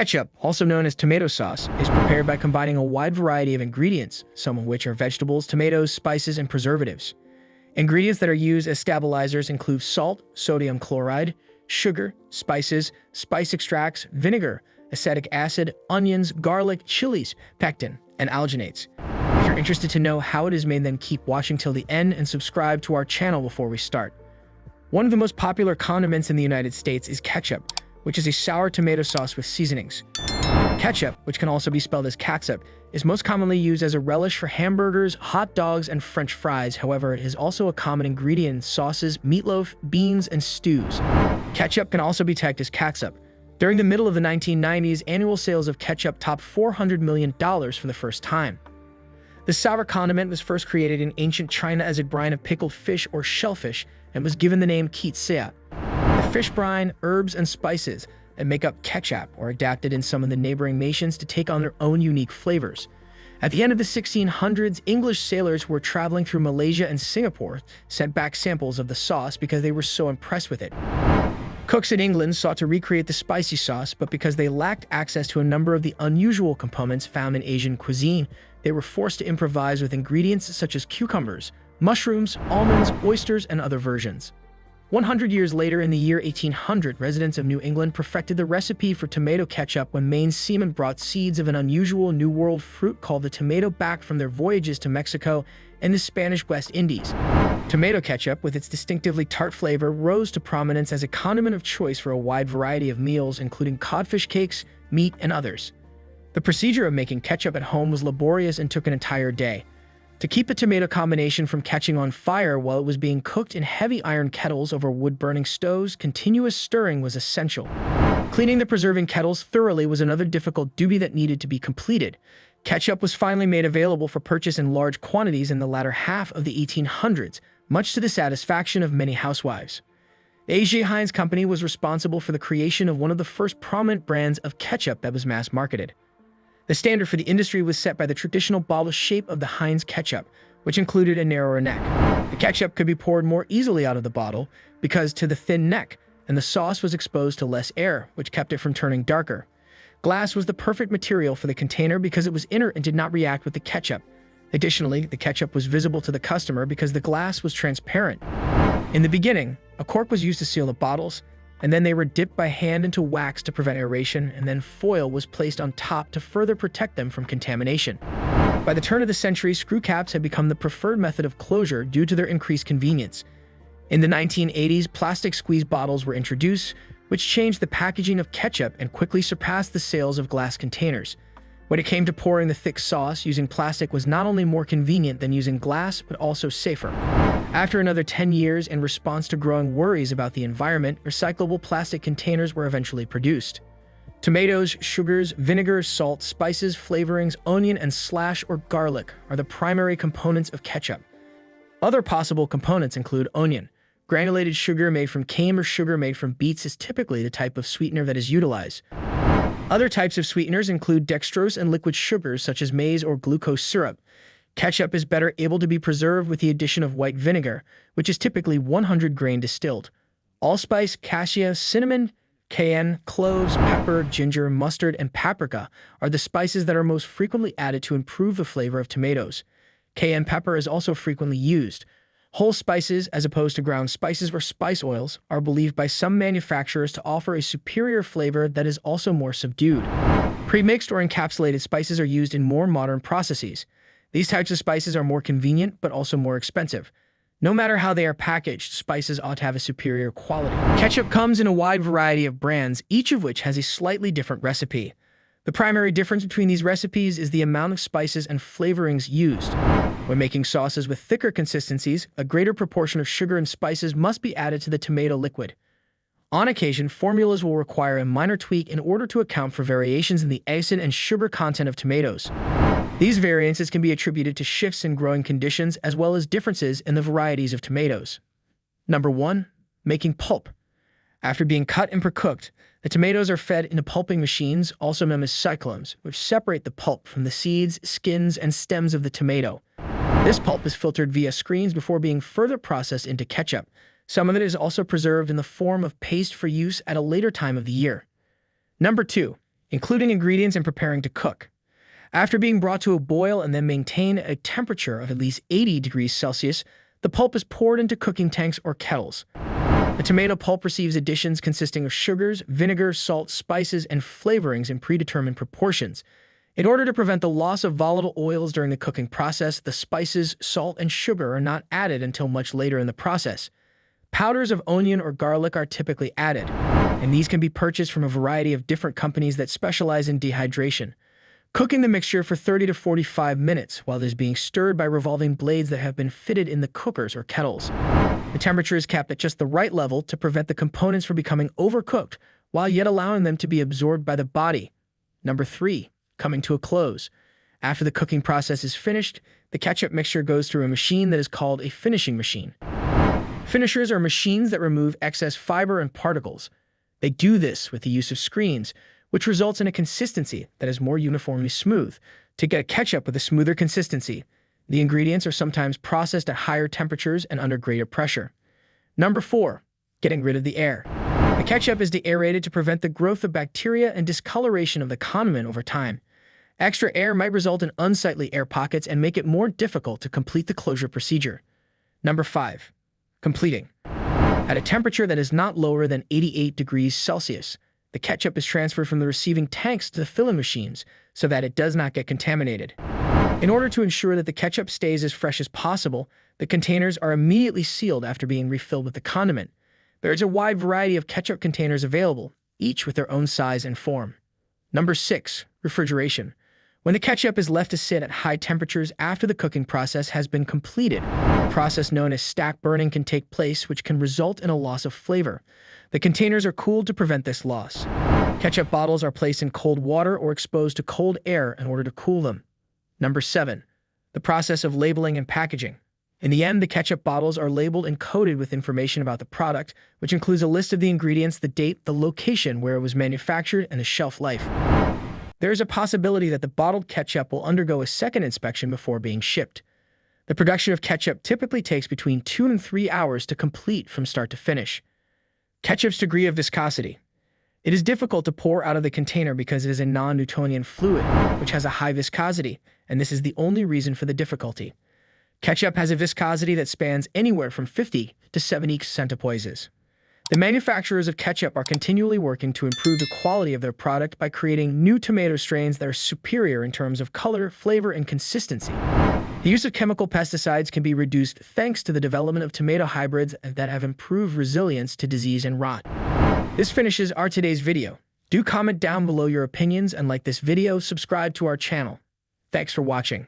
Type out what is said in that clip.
Ketchup, also known as tomato sauce, is prepared by combining a wide variety of ingredients, some of which are vegetables, tomatoes, spices, and preservatives. Ingredients that are used as stabilizers include salt, sodium chloride, sugar, spices, spice extracts, vinegar, acetic acid, onions, garlic, chilies, pectin, and alginates. If you're interested to know how it is made, then keep watching till the end and subscribe to our channel before we start. One of the most popular condiments in the United States is ketchup, which is a sour tomato sauce with seasonings. Ketchup, which can also be spelled as catsup, is most commonly used as a relish for hamburgers, hot dogs, and French fries. However, it is also a common ingredient in sauces, meatloaf, beans, and stews. Ketchup can also be tagged as catsup. During the middle of the 1990s, annual sales of ketchup topped $400 million for the first time. The sour condiment was first created in ancient China as a brine of pickled fish or shellfish and was given the name Ketchup. The fish brine, herbs, and spices that make up ketchup are adapted in some of the neighboring nations to take on their own unique flavors. At the end of the 1600s, English sailors who were traveling through Malaysia and Singapore sent back samples of the sauce because they were so impressed with it. Cooks in England sought to recreate the spicy sauce, but because they lacked access to a number of the unusual components found in Asian cuisine, they were forced to improvise with ingredients such as cucumbers, mushrooms, almonds, oysters, and other versions. 100 years later, in the year 1800, residents of New England perfected the recipe for tomato ketchup when Maine's seamen brought seeds of an unusual New World fruit called the tomato back from their voyages to Mexico and the Spanish West Indies. Tomato ketchup, with its distinctively tart flavor, rose to prominence as a condiment of choice for a wide variety of meals, including codfish cakes, meat, and others. The procedure of making ketchup at home was laborious and took an entire day. To keep the tomato combination from catching on fire while it was being cooked in heavy iron kettles over wood-burning stoves, continuous stirring was essential. Cleaning the preserving kettles thoroughly was another difficult duty that needed to be completed. Ketchup was finally made available for purchase in large quantities in the latter half of the 1800s, much to the satisfaction of many housewives. The A.J. Heinz company was responsible for the creation of one of the first prominent brands of ketchup that was mass-marketed. The standard for the industry was set by the traditional bottle shape of the Heinz ketchup, which included a narrower neck. The ketchup could be poured more easily out of the bottle because to the thin neck, and the sauce was exposed to less air, which kept it from turning darker. Glass was the perfect material for the container because it was inert and did not react with the ketchup. Additionally, the ketchup was visible to the customer because the glass was transparent. In the beginning, a cork was used to seal the bottles, and then they were dipped by hand into wax to prevent aeration, and then foil was placed on top to further protect them from contamination. By the turn of the century, screw caps had become the preferred method of closure due to their increased convenience. In the 1980s, plastic squeeze bottles were introduced, which changed the packaging of ketchup and quickly surpassed the sales of glass containers. When it came to pouring the thick sauce, using plastic was not only more convenient than using glass, but also safer. After another 10 years, in response to growing worries about the environment, recyclable plastic containers were eventually produced. Tomatoes, sugars, vinegar, salt, spices, flavorings, onion, and slash or garlic are the primary components of ketchup. Other possible components include onion. Granulated sugar made from cane or sugar made from beets is typically the type of sweetener that is utilized. Other types of sweeteners include dextrose and liquid sugars such as maize or glucose syrup. Ketchup is better able to be preserved with the addition of white vinegar, which is typically 100 grain distilled. Allspice, cassia, cinnamon, cayenne, cloves, pepper, ginger, mustard, and paprika are the spices that are most frequently added to improve the flavor of tomatoes. Cayenne pepper is also frequently used. Whole spices, as opposed to ground spices or spice oils, are believed by some manufacturers to offer a superior flavor that is also more subdued. Pre-mixed or encapsulated spices are used in more modern processes. These types of spices are more convenient, but also more expensive. No matter how they are packaged, spices ought to have a superior quality. Ketchup comes in a wide variety of brands, each of which has a slightly different recipe. The primary difference between these recipes is the amount of spices and flavorings used. When making sauces with thicker consistencies, a greater proportion of sugar and spices must be added to the tomato liquid. On occasion, formulas will require a minor tweak in order to account for variations in the acid and sugar content of tomatoes. These variances can be attributed to shifts in growing conditions as well as differences in the varieties of tomatoes. Number 1. Making pulp. After being cut and pre-cooked, the tomatoes are fed into pulping machines, also known as cyclones, which separate the pulp from the seeds, skins, and stems of the tomato. This pulp is filtered via screens before being further processed into ketchup. Some of it is also preserved in the form of paste for use at a later time of the year. Number 2. including ingredients and preparing to cook. After being brought to a boil and then maintain a temperature of at least 80 degrees Celsius, the pulp is poured into cooking tanks or kettles. The tomato pulp receives additions consisting of sugars, vinegar, salt, spices, and flavorings in predetermined proportions. In order to prevent the loss of volatile oils during the cooking process, the spices, salt, and sugar are not added until much later in the process. Powders of onion or garlic are typically added, and these can be purchased from a variety of different companies that specialize in dehydration. Cooking the mixture for 30 to 45 minutes while it is being stirred by revolving blades that have been fitted in the cookers or kettles. The temperature is kept at just the right level to prevent the components from becoming overcooked while yet allowing them to be absorbed by the body. Number 3. Coming to a close. After the cooking process is finished, the ketchup mixture goes through a machine that is called a finishing machine. Finishers are machines that remove excess fiber and particles. They do this with the use of screens, which results in a consistency that is more uniformly smooth. To get a ketchup with a smoother consistency, the ingredients are sometimes processed at higher temperatures and under greater pressure. Number 4. Getting rid of the air. The ketchup is deaerated to prevent the growth of bacteria and discoloration of the condiment over time. Extra air might result in unsightly air pockets and make it more difficult to complete the closure procedure. Number 5. Completing. At a temperature that is not lower than 88 degrees Celsius, the ketchup is transferred from the receiving tanks to the filling machines so that it does not get contaminated. In order to ensure that the ketchup stays as fresh as possible, the containers are immediately sealed after being refilled with the condiment. There is a wide variety of ketchup containers available, each with their own size and form. Number 6. Refrigeration. When the ketchup is left to sit at high temperatures after the cooking process has been completed, a process known as stack burning can take place, which can result in a loss of flavor. The containers are cooled to prevent this loss. Ketchup bottles are placed in cold water or exposed to cold air in order to cool them. Number 7. The process of labeling and packaging. In the end, the ketchup bottles are labeled and coated with information about the product, which includes a list of the ingredients, the date, the location where it was manufactured, and the shelf life. There is a possibility that the bottled ketchup will undergo a second inspection before being shipped. The production of ketchup typically takes between 2 and 3 hours to complete from start to finish. Ketchup's degree of viscosity. It is difficult to pour out of the container because it is a non-Newtonian fluid, which has a high viscosity, and this is the only reason for the difficulty. Ketchup has a viscosity that spans anywhere from 50 to 70 centipoises. The manufacturers of ketchup are continually working to improve the quality of their product by creating new tomato strains that are superior in terms of color, flavor, and consistency. The use of chemical pesticides can be reduced thanks to the development of tomato hybrids that have improved resilience to disease and rot. This finishes our today's video. Do comment down below your opinions and like this video, subscribe to our channel. Thanks for watching.